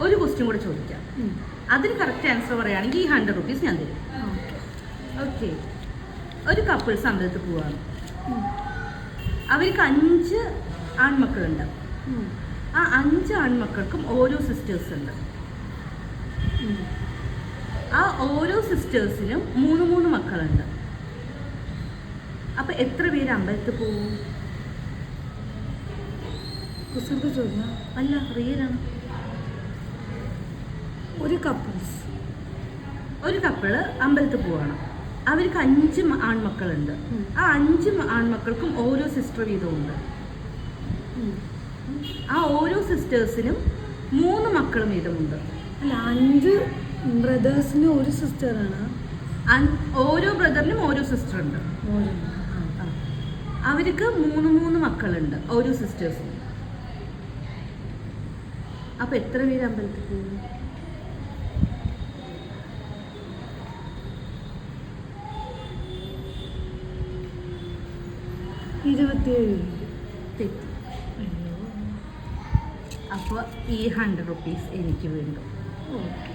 ഒരു ക്വസ്റ്റ്യൻ കൂടെ ചോദിക്കാം. അതിന് കറക്റ്റ് ആൻസർ പറയുകയാണെങ്കിൽ ഈ 100 റുപ്പീസ് ഞാൻ തരും. ഓക്കെ. ഒരു കപ്പിൾസ് അമ്പലത്തിൽ പോവാണ്. അവർക്ക് 5 ആൺമക്കളുണ്ട്. ആ 5 ആൺമക്കൾക്കും ഓരോ സിസ്റ്റേഴ്സ് ഉണ്ട്. ആ ഓരോ സിസ്റ്റേഴ്സിനും 3 മക്കളുണ്ട്. അപ്പൊ എത്ര പേര് അമ്പലത്തിൽ പോവും? കുസൃതി ചോദ്യം അല്ല, റിയലാണ്. ഒരു കപ്പിള് അമ്പലത്തിൽ പോവാണ്. അവർക്ക് 5 ആൺമക്കളുണ്ട്. ആ 5 ആൺമക്കൾക്കും ഓരോ സിസ്റ്റർ വീതമുണ്ട്. ആ ഓരോ സിസ്റ്റേഴ്സിനും 3 മക്കളും വീതമുണ്ട്. അല്ല, 5 ബ്രദേഴ്സിന് ഒരു സിസ്റ്ററാണ്. ഓരോ ബ്രദറിനും ഓരോ സിസ്റ്റർ ഉണ്ട്. അവർക്ക് 3 മക്കളുണ്ട് ഓരോ സിസ്റ്റേഴ്സിനും. അപ്പൊ എത്ര പേര് അമ്പലത്തിൽ പോകും? 27. തെറ്റി. അപ്പോൾ ഈ 100 റുപ്പീസ് എനിക്ക് വേണ്ടു. ഓക്കെ.